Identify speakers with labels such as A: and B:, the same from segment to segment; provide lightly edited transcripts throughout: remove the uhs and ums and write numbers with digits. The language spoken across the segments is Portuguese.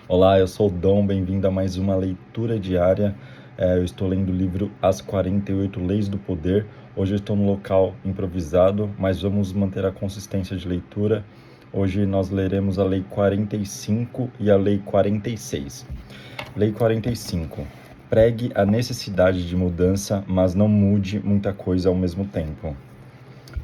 A: Olá, eu sou o Dom, bem-vindo a mais uma leitura diária. Eu estou lendo o livro As 48 Leis do Poder. Hoje eu estou no local improvisado, mas vamos manter a consistência de leitura. Hoje nós leremos a Lei 45 e a Lei 46. Lei 45. Pregue a necessidade de mudança, mas não mude muita coisa ao mesmo tempo.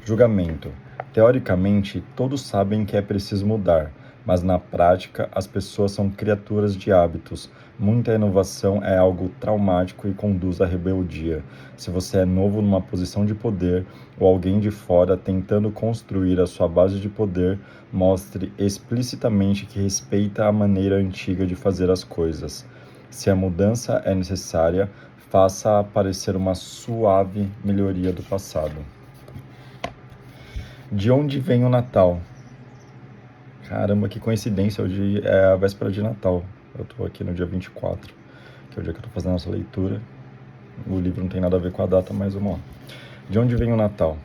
A: Julgamento. Teoricamente, todos sabem que é preciso mudar, mas na prática as pessoas são criaturas de hábitos. Muita inovação é algo traumático e conduz à rebeldia. Se você é novo numa posição de poder ou alguém de fora tentando construir a sua base de poder, mostre explicitamente que respeita a maneira antiga de fazer as coisas. Se a mudança é necessária, faça parecer uma suave melhoria do passado. De onde vem o Natal? Caramba, que coincidência, hoje é a véspera de Natal. Eu tô aqui no dia 24, que é o dia que eu tô fazendo essa leitura. O livro não tem nada a ver com a data, mas vamos lá. De onde vem o Natal?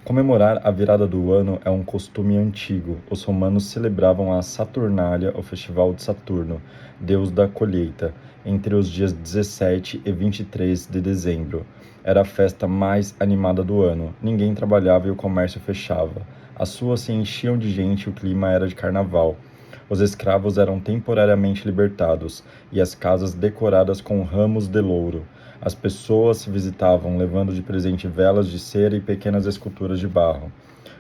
A: Comemorar a virada do ano é um costume antigo. Os romanos celebravam a Saturnália, o festival de Saturno, deus da colheita, entre os dias 17 e 23 de dezembro. Era a festa mais animada do ano. Ninguém trabalhava e o comércio fechava. As ruas se enchiam de gente e o clima era de carnaval. Os escravos eram temporariamente libertados e as casas decoradas com ramos de louro. As pessoas se visitavam, levando de presente velas de cera e pequenas esculturas de barro.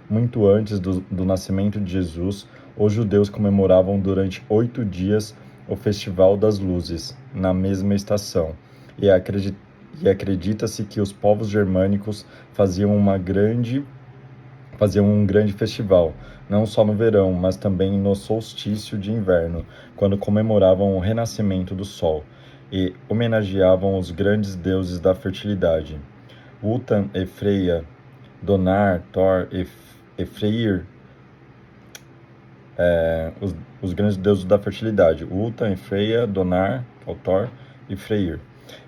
A: Muito antes do nascimento de Jesus, os judeus comemoravam durante 8 dias o Festival das Luzes, na mesma estação, e acredita-se que os povos germânicos faziam um grande festival, não só no verão, mas também no solstício de inverno, quando comemoravam o renascimento do sol e homenageavam os grandes deuses da fertilidade. Wotan e Freya, Donar, Thor e Freyr, os grandes deuses da fertilidade. Wotan e Freya, Donar, Thor e Freyr.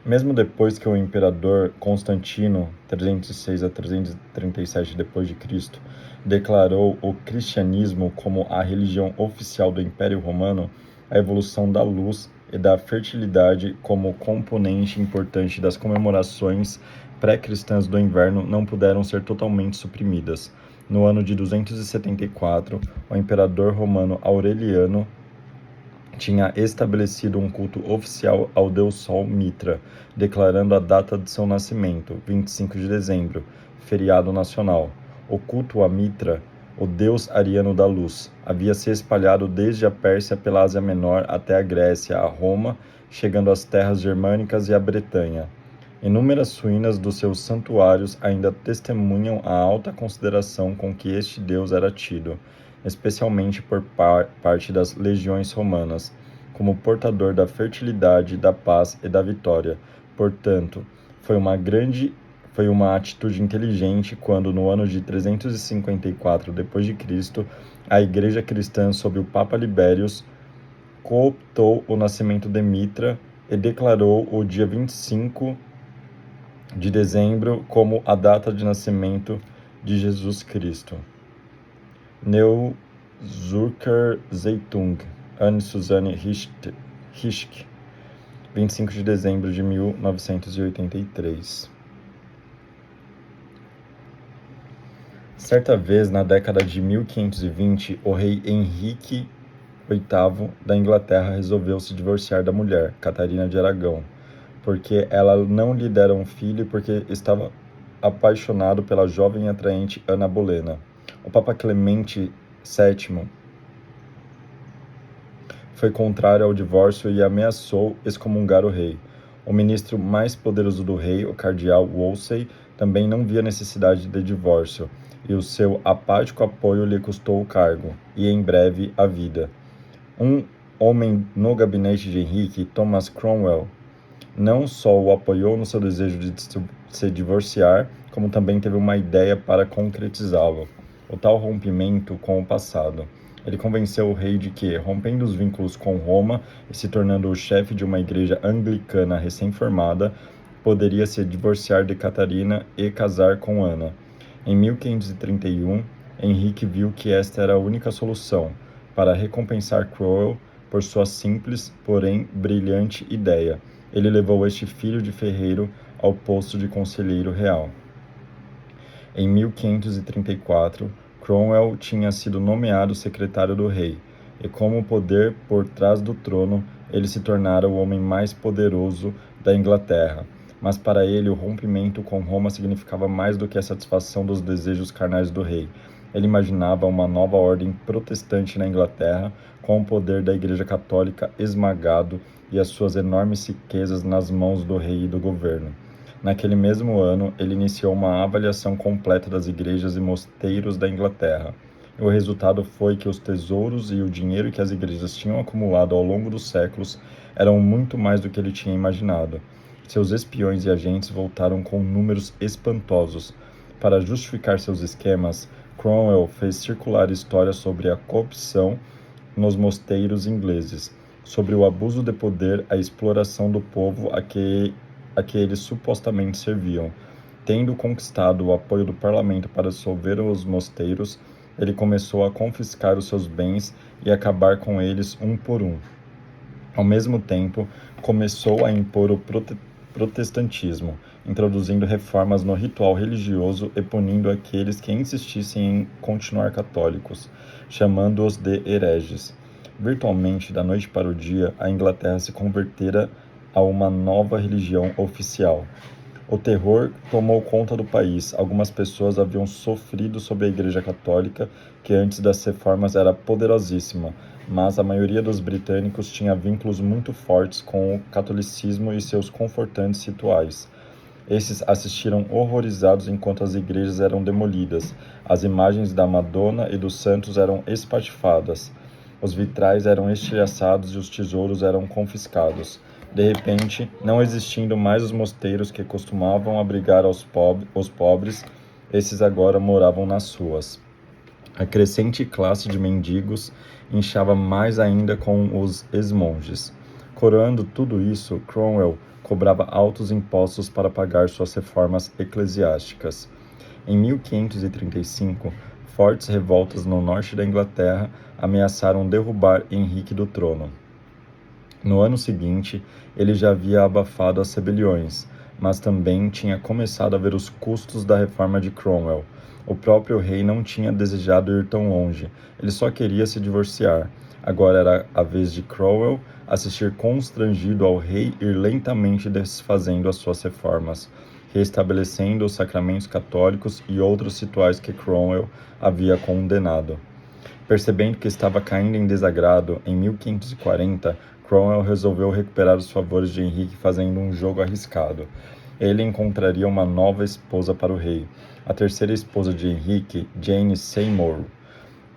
A: Mesmo depois que o imperador Constantino, 306 a 337 d.C., declarou o cristianismo como a religião oficial do Império Romano, a evolução da luz e da fertilidade como componente importante das comemorações pré-cristãs do inverno não puderam ser totalmente suprimidas. No ano de 274, o imperador romano Aureliano tinha estabelecido um culto oficial ao deus Sol Mitra, declarando a data de seu nascimento, 25 de dezembro, feriado nacional. O culto a Mitra, o deus ariano da luz, havia se espalhado desde a Pérsia pela Ásia Menor até a Grécia, a Roma, chegando às terras germânicas e à Bretanha. Inúmeras ruínas dos seus santuários ainda testemunham a alta consideração com que este deus era tido, especialmente por parte das legiões romanas, como portador da fertilidade, da paz e da vitória. Portanto, foi uma atitude inteligente quando, no ano de 354 d.C., a Igreja Cristã, sob o Papa Libérius, cooptou o nascimento de Mitra e declarou o dia 25 de dezembro como a data de nascimento de Jesus Cristo. Neu-Zürcher Zeitung, Anne Susanne Hischk, 25 de dezembro de 1983. Certa vez, na década de 1520, o rei Henrique VIII da Inglaterra resolveu se divorciar da mulher, Catarina de Aragão, porque ela não lhe dera um filho e porque estava apaixonado pela jovem e atraente Ana Bolena. O Papa Clemente VII foi contrário ao divórcio e ameaçou excomungar o rei. O ministro mais poderoso do rei, o cardeal Wolsey, também não via necessidade de divórcio, e o seu apático apoio lhe custou o cargo, e em breve a vida. Um homem no gabinete de Henrique, Thomas Cromwell, não só o apoiou no seu desejo de se divorciar, como também teve uma ideia para concretizá-lo: o tal rompimento com o passado. Ele convenceu o rei de que, rompendo os vínculos com Roma e se tornando o chefe de uma igreja anglicana recém-formada, poderia se divorciar de Catarina e casar com Ana. Em 1531, Henrique viu que esta era a única solução. Para recompensar Cromwell, por sua simples, porém brilhante ideia. Ele levou este filho de ferreiro ao posto de conselheiro real. Em 1534, Cromwell tinha sido nomeado secretário do rei, e como poder por trás do trono, ele se tornara o homem mais poderoso da Inglaterra. Mas para ele, o rompimento com Roma significava mais do que a satisfação dos desejos carnais do rei. Ele imaginava uma nova ordem protestante na Inglaterra, com o poder da Igreja Católica esmagado e as suas enormes riquezas nas mãos do rei e do governo. Naquele mesmo ano, ele iniciou uma avaliação completa das igrejas e mosteiros da Inglaterra. O resultado foi que os tesouros e o dinheiro que as igrejas tinham acumulado ao longo dos séculos eram muito mais do que ele tinha imaginado. Seus espiões e agentes voltaram com números espantosos. Para justificar seus esquemas, Cromwell fez circular histórias sobre a corrupção nos mosteiros ingleses, sobre o abuso de poder, a exploração do povo a que eles supostamente serviam. Tendo conquistado o apoio do parlamento para dissolver os mosteiros, ele começou a confiscar os seus bens e acabar com eles um por um. Ao mesmo tempo, começou a impor o protestantismo, introduzindo reformas no ritual religioso e punindo aqueles que insistissem em continuar católicos, chamando-os de hereges. Virtualmente, da noite para o dia, a Inglaterra se convertera a uma nova religião oficial. O terror tomou conta do país. Algumas pessoas haviam sofrido sob a Igreja Católica, que antes das reformas era poderosíssima, mas a maioria dos britânicos tinha vínculos muito fortes com o catolicismo e seus confortantes rituais. Esses assistiram horrorizados enquanto as igrejas eram demolidas, as imagens da Madonna e dos santos eram espatifadas, os vitrais eram estilhaçados e os tesouros eram confiscados. De repente, não existindo mais os mosteiros que costumavam abrigar os pobres, esses agora moravam nas ruas. A crescente classe de mendigos inchava mais ainda com os ex-monges. Coroando tudo isso, Cromwell cobrava altos impostos para pagar suas reformas eclesiásticas. Em 1535, fortes revoltas no norte da Inglaterra ameaçaram derrubar Henrique do trono. No ano seguinte, ele já havia abafado as rebeliões, mas também tinha começado a ver os custos da reforma de Cromwell. O próprio rei não tinha desejado ir tão longe, ele só queria se divorciar. Agora era a vez de Cromwell assistir constrangido ao rei ir lentamente desfazendo as suas reformas, restabelecendo os sacramentos católicos e outros rituais que Cromwell havia condenado. Percebendo que estava caindo em desagrado, em 1540, Cromwell resolveu recuperar os favores de Henrique fazendo um jogo arriscado. Ele encontraria uma nova esposa para o rei. A terceira esposa de Henrique, Jane Seymour,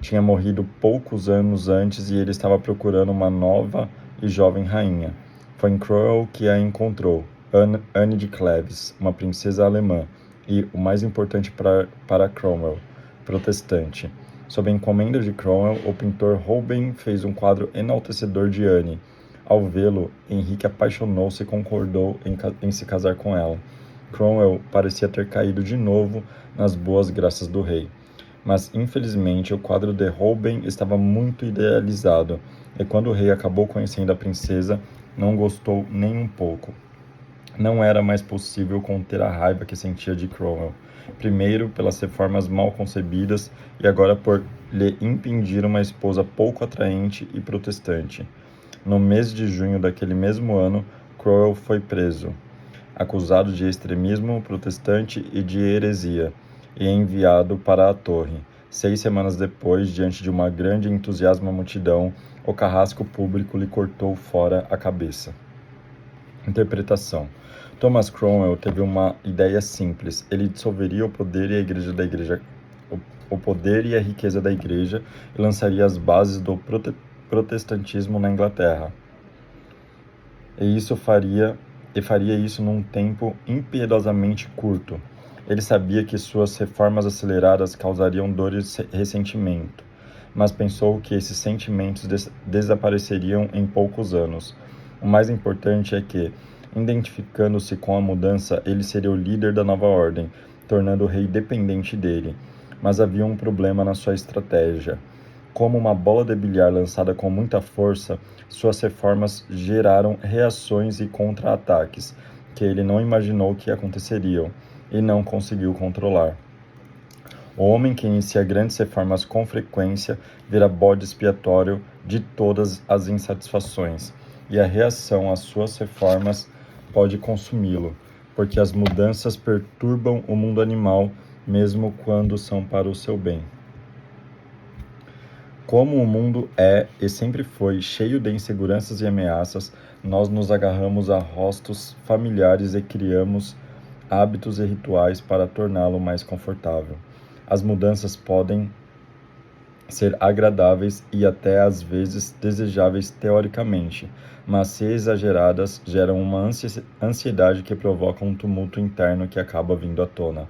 A: tinha morrido poucos anos antes e ele estava procurando uma nova e jovem rainha. Foi em Cromwell que a encontrou, Anne de Cleves, uma princesa alemã, e, o mais importante para Cromwell, protestante. Sob a encomenda de Cromwell, o pintor Holbein fez um quadro enaltecedor de Anne. Ao vê-lo, Henrique apaixonou-se e concordou em se casar com ela. Cromwell parecia ter caído de novo nas boas graças do rei. Mas, infelizmente, o quadro de Holbein estava muito idealizado, e quando o rei acabou conhecendo a princesa, não gostou nem um pouco. Não era mais possível conter a raiva que sentia de Cromwell, primeiro pelas reformas mal concebidas e agora por lhe impedir uma esposa pouco atraente e protestante. No mês de junho daquele mesmo ano, Cromwell foi preso, acusado de extremismo protestante e de heresia, e enviado para a Torre. 6 semanas depois, diante de uma grande e entusiasmada multidão, o carrasco público lhe cortou fora a cabeça. Interpretação. Thomas Cromwell teve uma ideia simples. Ele dissolveria o poder e o poder e a riqueza da igreja e lançaria as bases do protestantismo na Inglaterra. E faria isso num tempo impiedosamente curto. Ele sabia que suas reformas aceleradas causariam dor e ressentimento, mas pensou que esses sentimentos desapareceriam em poucos anos. O mais importante é que, identificando-se com a mudança, ele seria o líder da nova ordem, tornando o rei dependente dele. Mas havia um problema na sua estratégia. Como uma bola de bilhar lançada com muita força, suas reformas geraram reações e contra-ataques que ele não imaginou que aconteceriam e não conseguiu controlar. O homem que inicia grandes reformas com frequência vira bode expiatório de todas as insatisfações, e a reação às suas reformas pode consumi-lo, porque as mudanças perturbam o mundo animal, mesmo quando são para o seu bem. Como o mundo é e sempre foi cheio de inseguranças e ameaças, nós nos agarramos a rostos familiares e criamos hábitos e rituais para torná-lo mais confortável. As mudanças podem ser agradáveis e até às vezes desejáveis teoricamente, mas se exageradas geram uma ansiedade que provoca um tumulto interno que acaba vindo à tona.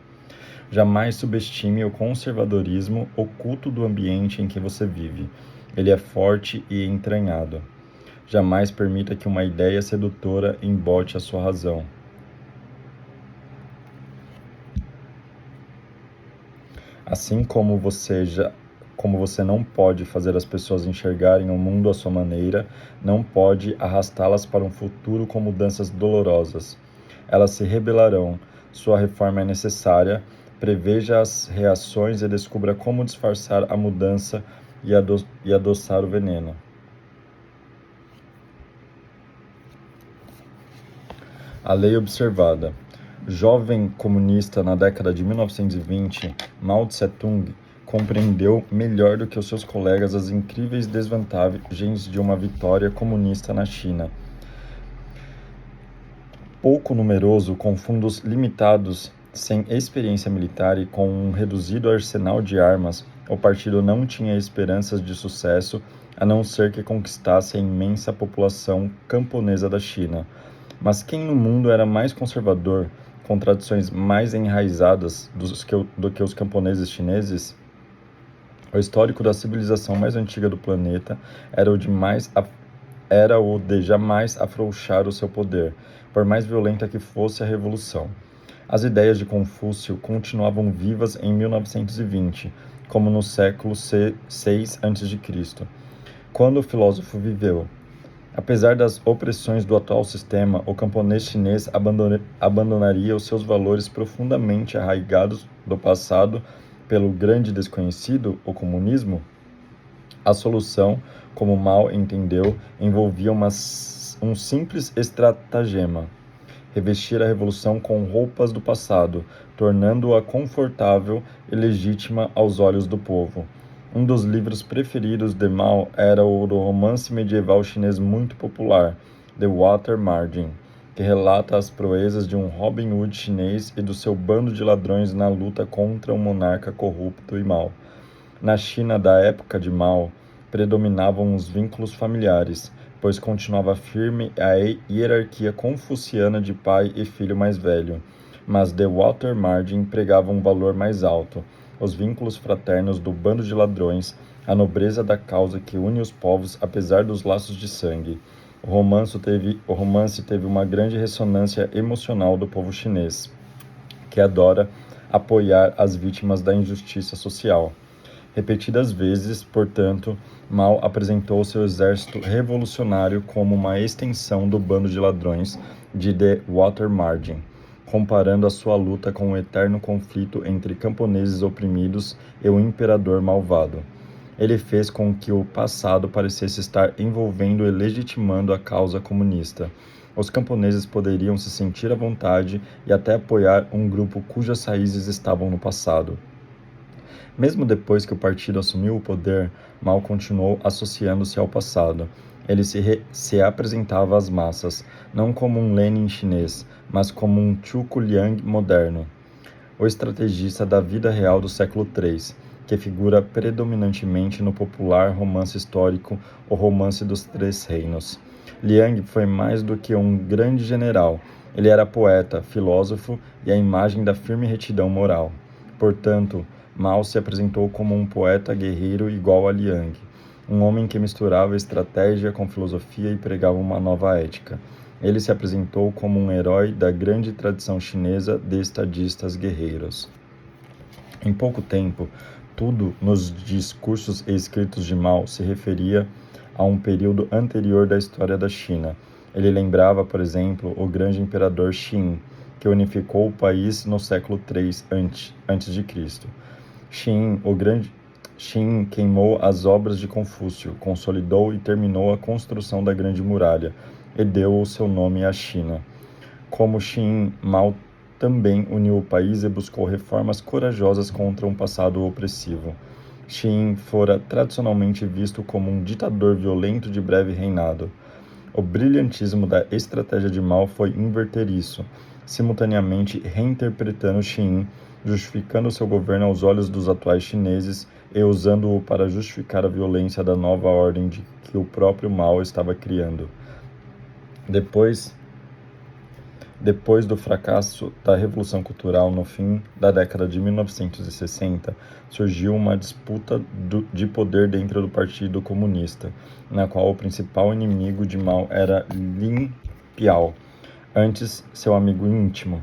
A: Jamais subestime o conservadorismo oculto do ambiente em que você vive. Ele é forte e entranhado. Jamais permita que uma ideia sedutora embote a sua razão. Assim como você não pode fazer as pessoas enxergarem o mundo à sua maneira, não pode arrastá-las para um futuro com mudanças dolorosas. Elas se rebelarão. Sua reforma é necessária. Preveja as reações e descubra como disfarçar a mudança e adoçar o veneno. A lei observada. Jovem comunista na década de 1920, Mao Tse-tung compreendeu melhor do que os seus colegas as incríveis desvantagens de uma vitória comunista na China. Pouco numeroso, com fundos limitados, sem experiência militar e com um reduzido arsenal de armas, o partido não tinha esperanças de sucesso a não ser que conquistasse a imensa população camponesa da China. Mas quem no mundo era mais conservador, com tradições mais enraizadas do que os camponeses chineses? O histórico da civilização mais antiga do planeta era o de jamais afrouxar o seu poder, por mais violenta que fosse a revolução. As ideias de Confúcio continuavam vivas em 1920, como no século VI a.C., quando o filósofo viveu. Apesar das opressões do atual sistema, o camponês chinês abandonaria os seus valores profundamente arraigados do passado pelo grande desconhecido, o comunismo? A solução, como Mao entendeu, envolvia um simples estratagema: revestir a revolução com roupas do passado, tornando-a confortável e legítima aos olhos do povo. Um dos livros preferidos de Mao era o do romance medieval chinês muito popular, The Water Margin, que relata as proezas de um Robin Hood chinês e do seu bando de ladrões na luta contra um monarca corrupto e mau. Na China da época de Mao, predominavam os vínculos familiares, pois continuava firme a hierarquia confuciana de pai e filho mais velho, mas The Water Margin pregava um valor mais alto: os vínculos fraternos do bando de ladrões, a nobreza da causa que une os povos apesar dos laços de sangue. O romance teve uma grande ressonância emocional do povo chinês, que adora apoiar as vítimas da injustiça social. Repetidas vezes, portanto, Mao apresentou seu exército revolucionário como uma extensão do bando de ladrões de The Water Margin, comparando a sua luta com o eterno conflito entre camponeses oprimidos e o imperador malvado. Ele fez com que o passado parecesse estar envolvendo e legitimando a causa comunista. Os camponeses poderiam se sentir à vontade e até apoiar um grupo cujas raízes estavam no passado. Mesmo depois que o partido assumiu o poder, Mao continuou associando-se ao passado. Ele se apresentava às massas, não como um Lenin chinês, mas como um Zhuge Liang moderno, o estrategista da vida real do século III, que figura predominantemente no popular romance histórico O Romance dos Três Reinos. Liang foi mais do que um grande general. Ele era poeta, filósofo e a imagem da firme retidão moral. Portanto, Mao se apresentou como um poeta guerreiro igual a Liang, um homem que misturava estratégia com filosofia e pregava uma nova ética. Ele se apresentou como um herói da grande tradição chinesa de estadistas guerreiros. Em pouco tempo, Tudo nos discursos e escritos de Mao se referia a um período anterior da história da China. Ele lembrava, por exemplo, o grande imperador Qin, que unificou o país no século III a.C. Qin queimou as obras de Confúcio, consolidou e terminou a construção da Grande Muralha e deu o seu nome à China. Como Qin, Mao também uniu o país e buscou reformas corajosas contra um passado opressivo. Qin fora tradicionalmente visto como um ditador violento de breve reinado. O brilhantismo da estratégia de Mao foi inverter isso, simultaneamente reinterpretando Qin, justificando seu governo aos olhos dos atuais chineses e usando-o para justificar a violência da nova ordem que o próprio Mao estava criando. Depois do fracasso da Revolução Cultural no fim da década de 1960, surgiu uma disputa de poder dentro do Partido Comunista, na qual o principal inimigo de Mao era Lin Piao, antes seu amigo íntimo.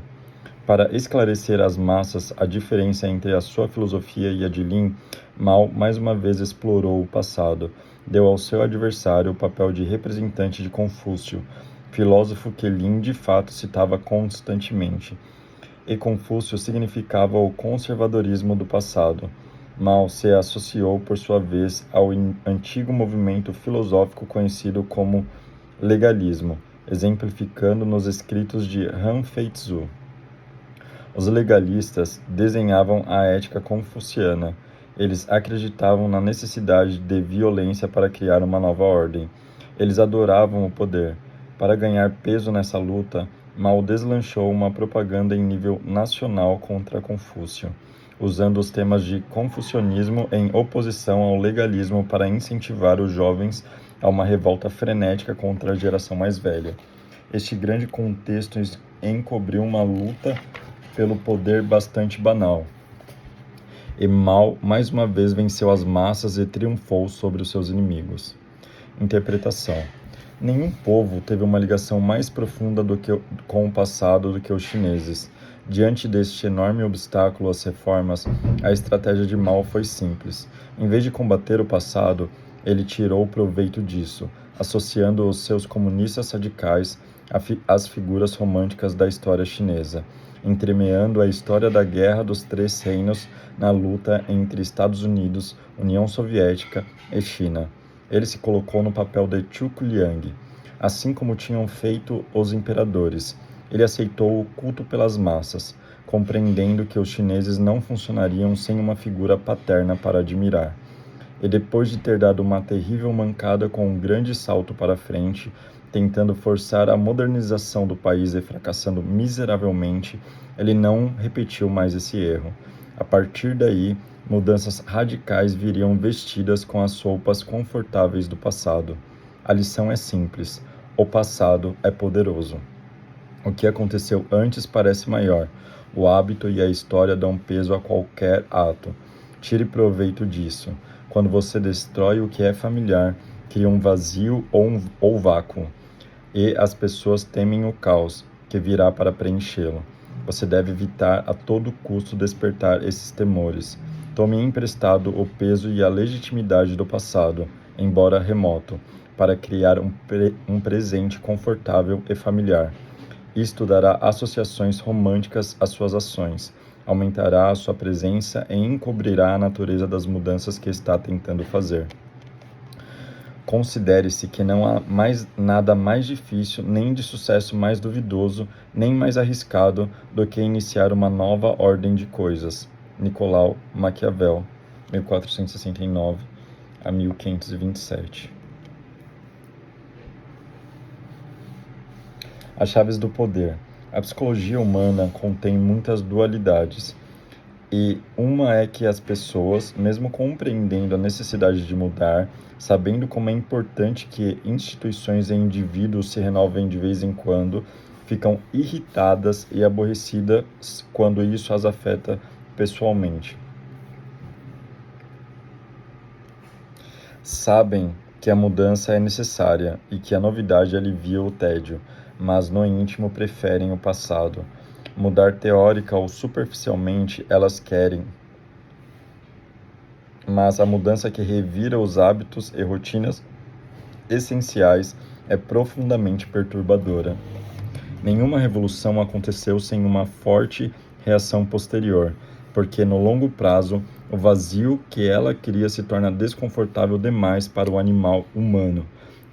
A: Para esclarecer às massas a diferença entre a sua filosofia e a de Lin, Mao mais uma vez explorou o passado, deu ao seu adversário o papel de representante de Confúcio, filósofo que Lin de fato citava constantemente. E Confúcio significava o conservadorismo do passado. Mao se associou, por sua vez, ao antigo movimento filosófico conhecido como legalismo, exemplificando nos escritos de Han Feitzu. Os legalistas desenhavam a ética confuciana. Eles acreditavam na necessidade de violência para criar uma nova ordem. Eles adoravam o poder. Para ganhar peso nessa luta, Mao deslanchou uma propaganda em nível nacional contra Confúcio, usando os temas de confucionismo em oposição ao legalismo para incentivar os jovens a uma revolta frenética contra a geração mais velha. Este grande contexto encobriu uma luta pelo poder bastante banal. E Mao mais uma vez venceu as massas e triunfou sobre os seus inimigos. Interpretação. Nenhum povo teve uma ligação mais profunda com o passado do que os chineses. Diante deste enorme obstáculo às reformas, a estratégia de Mao foi simples. Em vez de combater o passado, ele tirou proveito disso, associando os seus comunistas radicais às figuras românticas da história chinesa, entremeando a história da Guerra dos Três Reinos na luta entre Estados Unidos, União Soviética e China. Ele se colocou no papel de Zhuge Liang, assim como tinham feito os imperadores. Ele aceitou o culto pelas massas, compreendendo que os chineses não funcionariam sem uma figura paterna para admirar. E depois de ter dado uma terrível mancada com um grande salto para frente, tentando forçar a modernização do país e fracassando miseravelmente, ele não repetiu mais esse erro. A partir daí, mudanças radicais viriam vestidas com as roupas confortáveis do passado. A lição é simples: o passado é poderoso. O que aconteceu antes parece maior. O hábito e a história dão peso a qualquer ato. Tire proveito disso. Quando você destrói o que é familiar, cria um vazio ou vácuo. E as pessoas temem o caos, que virá para preenchê-lo. Você deve evitar a todo custo despertar esses temores. Tome emprestado o peso e a legitimidade do passado, embora remoto, para criar um presente confortável e familiar. Isto dará associações românticas às suas ações, aumentará a sua presença e encobrirá a natureza das mudanças que está tentando fazer. Considere-se que não há nada mais difícil, nem de sucesso mais duvidoso, nem mais arriscado do que iniciar uma nova ordem de coisas. Nicolau Maquiavel, 1469 a 1527. As chaves do poder. A psicologia humana contém muitas dualidades. E uma é que as pessoas, mesmo compreendendo a necessidade de mudar, sabendo como é importante que instituições e indivíduos se renovem de vez em quando, ficam irritadas e aborrecidas quando isso as afeta pessoalmente. Sabem que a mudança é necessária e que a novidade alivia o tédio, mas no íntimo preferem o passado. Mudar teórica ou superficialmente elas querem, mas a mudança que revira os hábitos e rotinas essenciais é profundamente perturbadora. Nenhuma revolução aconteceu sem uma forte reação posterior, porque no longo prazo, o vazio que ela cria se torna desconfortável demais para o animal humano,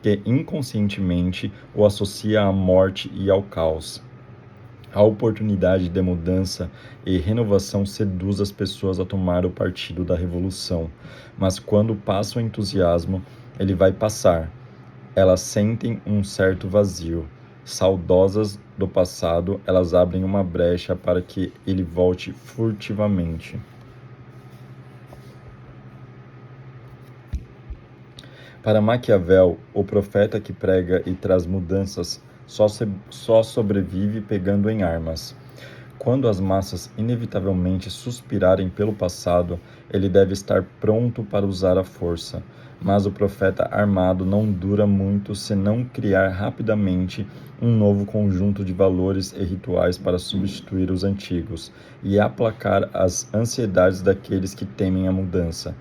A: que inconscientemente o associa à morte e ao caos. A oportunidade de mudança e renovação seduz as pessoas a tomar o partido da revolução, mas quando passa o entusiasmo, ele vai passar. Elas sentem um certo vazio. Saudosas do passado, elas abrem uma brecha para que ele volte furtivamente. Para Maquiavel, o profeta que prega e traz mudanças só sobrevive pegando em armas. Quando as massas inevitavelmente suspirarem pelo passado, ele deve estar pronto para usar a força. Mas o profeta armado não dura muito se não criar rapidamente um novo conjunto de valores e rituais para substituir os antigos e aplacar as ansiedades daqueles que temem a mudança.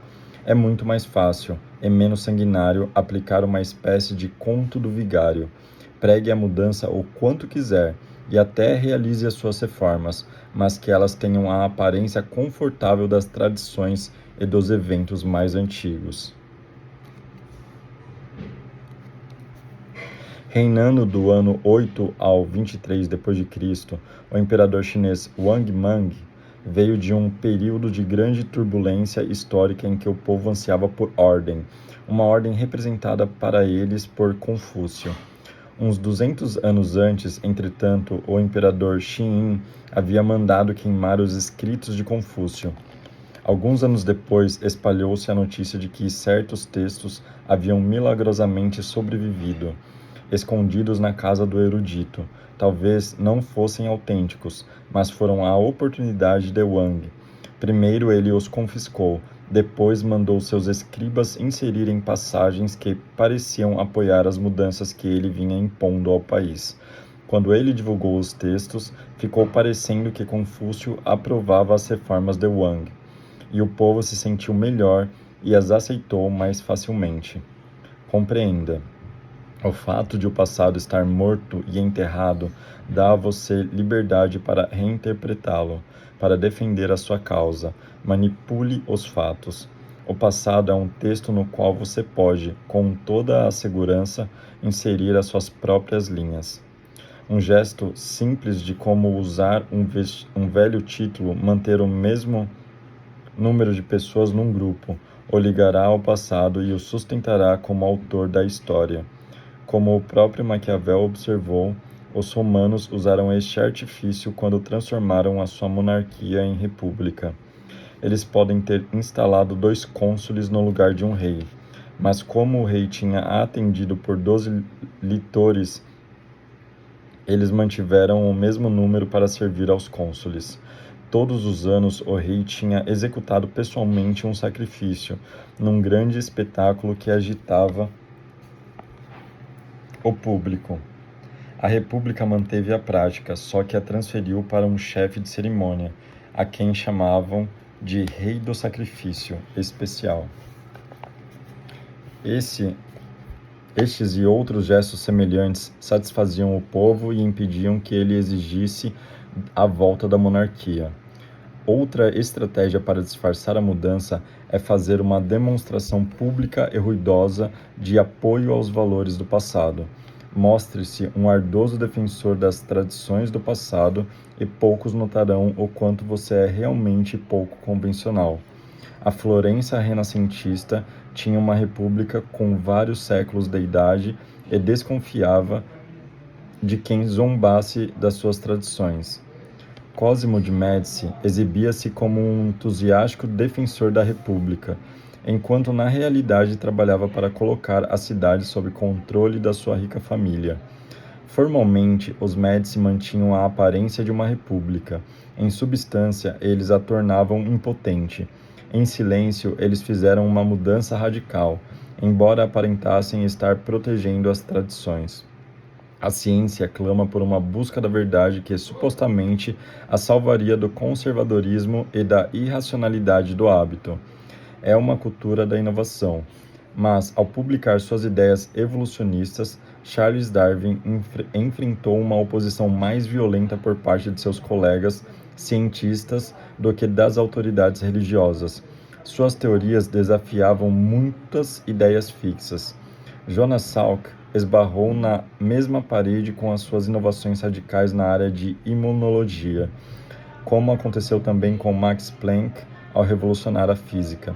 A: É muito mais fácil e menos sanguinário aplicar uma espécie de conto do vigário. Pregue a mudança o quanto quiser e até realize as suas reformas, mas que elas tenham a aparência confortável das tradições e dos eventos mais antigos. Reinando do ano 8 ao 23 d.C., o imperador chinês Wang Mang veio de um período de grande turbulência histórica em que o povo ansiava por ordem, uma ordem representada para eles por Confúcio. Uns 200 anos antes, entretanto, o imperador Xin havia mandado queimar os escritos de Confúcio. Alguns anos depois, espalhou-se a notícia de que certos textos haviam milagrosamente sobrevivido, escondidos na casa do erudito. Talvez não fossem autênticos, mas foram a oportunidade de Wang. Primeiro ele os confiscou, depois mandou seus escribas inserirem passagens que pareciam apoiar as mudanças que ele vinha impondo ao país. Quando ele divulgou os textos, ficou parecendo que Confúcio aprovava as reformas de Wang, e o povo se sentiu melhor e as aceitou mais facilmente. Compreenda. O fato de o passado estar morto e enterrado dá a você liberdade para reinterpretá-lo, para defender a sua causa. Manipule os fatos. O passado é um texto no qual você pode, com toda a segurança, inserir as suas próprias linhas. Um gesto simples de como usar um velho título, manter o mesmo número de pessoas num grupo, o ligará ao passado e o sustentará como autor da história. Como o próprio Maquiavel observou, os romanos usaram este artifício quando transformaram a sua monarquia em república. Eles podem ter instalado 2 cônsules no lugar de um rei, mas como o rei tinha atendido por 12 litores, eles mantiveram o mesmo número para servir aos cônsules. Todos os anos, o rei tinha executado pessoalmente um sacrifício, num grande espetáculo que agitava o público. A república manteve a prática, só que a transferiu para um chefe de cerimônia, a quem chamavam de Rei do Sacrifício Especial. Estes e outros gestos semelhantes satisfaziam o povo e impediam que ele exigisse a volta da monarquia. Outra estratégia para disfarçar a mudança é fazer uma demonstração pública e ruidosa de apoio aos valores do passado. Mostre-se um ardoso defensor das tradições do passado e poucos notarão o quanto você é realmente pouco convencional. A Florença renascentista tinha uma república com vários séculos de idade e desconfiava de quem zombasse das suas tradições. Cosimo de Médici exibia-se como um entusiástico defensor da República, enquanto na realidade trabalhava para colocar a cidade sob controle da sua rica família. Formalmente, os Médici mantinham a aparência de uma república. Em substância, eles a tornavam impotente. Em silêncio, eles fizeram uma mudança radical, embora aparentassem estar protegendo as tradições. A ciência clama por uma busca da verdade que supostamente a salvaria do conservadorismo e da irracionalidade do hábito. é uma cultura da inovação. Mas, ao publicar suas ideias evolucionistas, Charles Darwin enfrentou uma oposição mais violenta por parte de seus colegas cientistas do que das autoridades religiosas. Suas teorias desafiavam muitas ideias fixas. Jonas Salk esbarrou na mesma parede com as suas inovações radicais na área de imunologia, como aconteceu também com Max Planck ao revolucionar a física.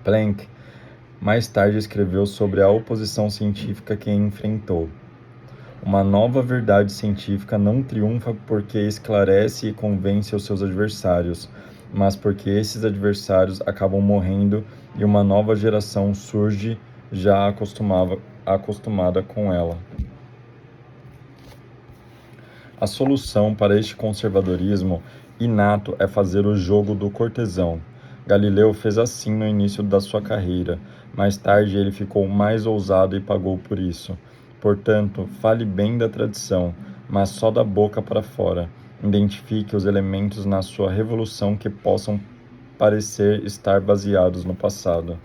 A: Planck mais tarde escreveu sobre a oposição científica que enfrentou. Uma nova verdade científica não triunfa porque esclarece e convence os seus adversários, mas porque esses adversários acabam morrendo e uma nova geração surge já acostumada com ela. A solução para este conservadorismo inato é fazer o jogo do cortesão. Galileu fez assim no início da sua carreira. Mais tarde ele ficou mais ousado e pagou por isso. Portanto, fale bem da tradição, mas só da boca para fora. Identifique os elementos na sua revolução que possam parecer estar baseados no passado.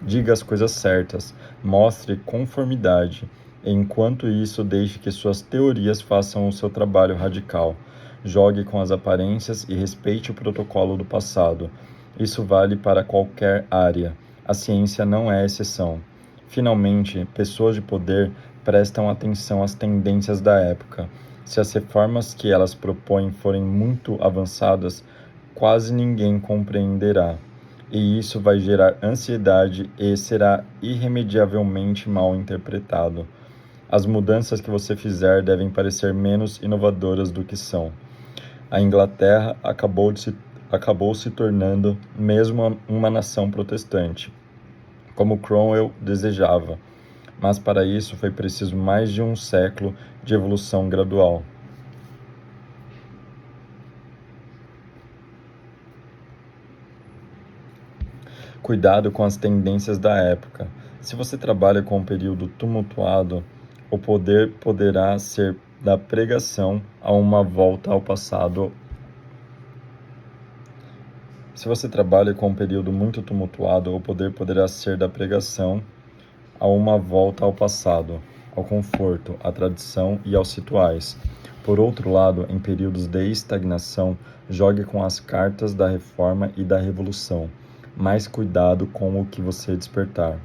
A: Diga as coisas certas, mostre conformidade, e enquanto isso deixe que suas teorias façam o seu trabalho radical. Jogue com as aparências e respeite o protocolo do passado. Isso vale para qualquer área. A ciência não é exceção. Finalmente, pessoas de poder prestam atenção às tendências da época. Se as reformas que elas propõem forem muito avançadas, quase ninguém compreenderá. E isso vai gerar ansiedade e será irremediavelmente mal interpretado. As mudanças que você fizer devem parecer menos inovadoras do que são. A Inglaterra acabou se tornando mesmo uma nação protestante, como Cromwell desejava, mas para isso foi preciso mais de um século de evolução gradual. Cuidado com as tendências da época. Se você trabalha com um período tumultuado, o poder poderá ser da pregação a uma volta ao passado. Se você trabalha com um período muito tumultuado, o poder poderá ser da pregação a uma volta ao passado, ao conforto, à tradição e aos rituais. Por outro lado, em períodos de estagnação, jogue com as cartas da reforma e da revolução. Mais cuidado com o que você despertar.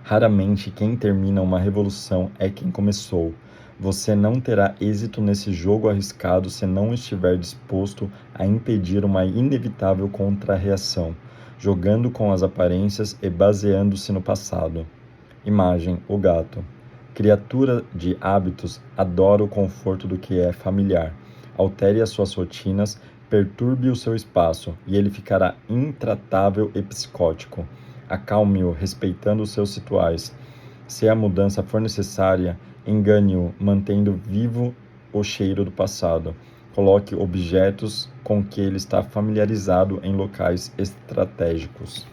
A: Raramente quem termina uma revolução é quem começou. Você não terá êxito nesse jogo arriscado se não estiver disposto a impedir uma inevitável contra-reação, jogando com as aparências e baseando-se no passado. Imagem: o gato. Criatura de hábitos, adora o conforto do que é familiar. Altere as suas rotinas, perturbe o seu espaço, e ele ficará intratável e psicótico. Acalme-o, respeitando os seus rituais. Se a mudança for necessária, engane-o, mantendo vivo o cheiro do passado. Coloque objetos com que ele está familiarizado em locais estratégicos.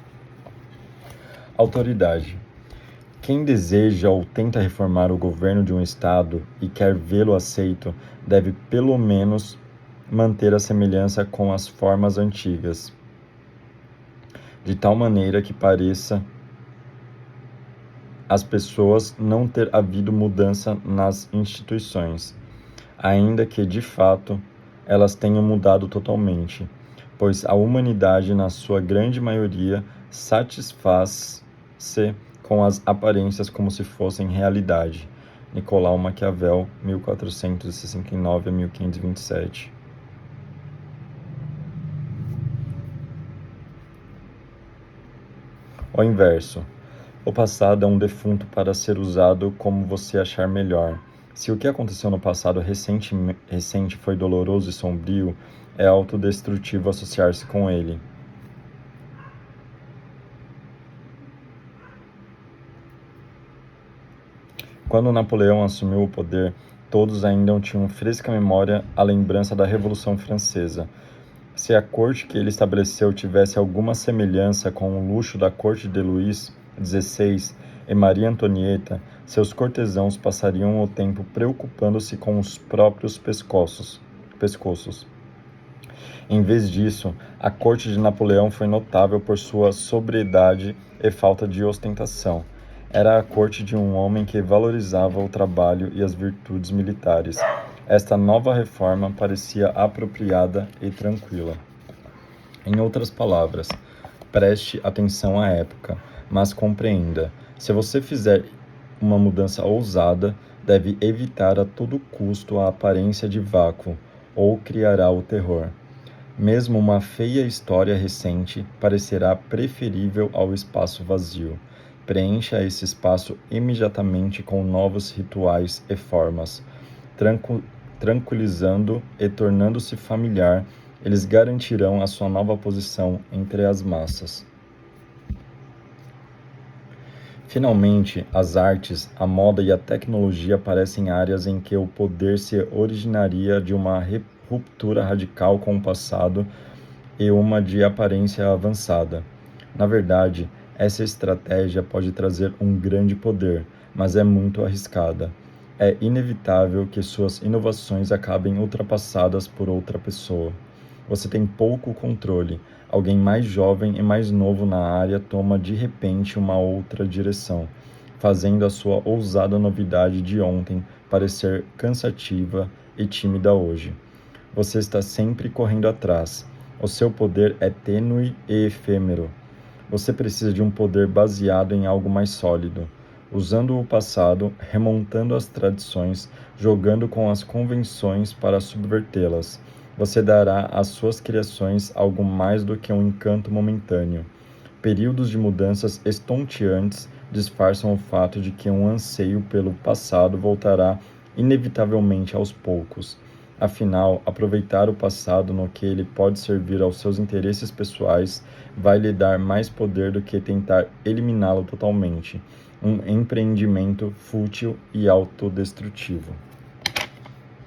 A: Autoridade. Quem deseja ou tenta reformar o governo de um estado e quer vê-lo aceito, deve pelo menos manter a semelhança com as formas antigas, de tal maneira que pareça às pessoas não ter havido mudança nas instituições, ainda que, de fato, elas tenham mudado totalmente, pois a humanidade, na sua grande maioria, satisfaz-se com as aparências como se fossem realidade. Nicolau Maquiavel, 1469 a 1527. O inverso. O passado é um defunto para ser usado como você achar melhor. Se o que aconteceu no passado recente foi doloroso e sombrio, é autodestrutivo associar-se com ele. Quando Napoleão assumiu o poder, todos ainda tinham fresca memória a lembrança da Revolução Francesa. Se a corte que ele estabeleceu tivesse alguma semelhança com o luxo da corte de Luís XVI e Maria Antonieta, seus cortesãos passariam o tempo preocupando-se com os próprios pescoços. Em vez disso, a corte de Napoleão foi notável por sua sobriedade e falta de ostentação. Era a corte de um homem que valorizava o trabalho e as virtudes militares. Esta nova reforma parecia apropriada e tranquila. Em outras palavras, preste atenção à época, mas compreenda: se você fizer uma mudança ousada, deve evitar a todo custo a aparência de vácuo, ou criará o terror. Mesmo uma feia história recente parecerá preferível ao espaço vazio. Preencha esse espaço imediatamente com novos rituais e formas, tranquilizando e tornando-se familiar. Eles garantirão a sua nova posição entre as massas. Finalmente, as artes, a moda e a tecnologia parecem áreas em que o poder se originaria de uma ruptura radical com o passado e uma de aparência avançada. Na verdade, essa estratégia pode trazer um grande poder, mas é muito arriscada. É inevitável que suas inovações acabem ultrapassadas por outra pessoa. Você tem pouco controle. Alguém mais jovem e mais novo na área toma de repente uma outra direção, fazendo a sua ousada novidade de ontem parecer cansativa e tímida hoje. Você está sempre correndo atrás. O seu poder é tênue e efêmero. Você precisa de um poder baseado em algo mais sólido, usando o passado, remontando as tradições, jogando com as convenções para subvertê-las. Você dará às suas criações algo mais do que um encanto momentâneo. Períodos de mudanças estonteantes disfarçam o fato de que um anseio pelo passado voltará inevitavelmente aos poucos. Afinal, aproveitar o passado no que ele pode servir aos seus interesses pessoais vai lhe dar mais poder do que tentar eliminá-lo totalmente, um empreendimento fútil e autodestrutivo.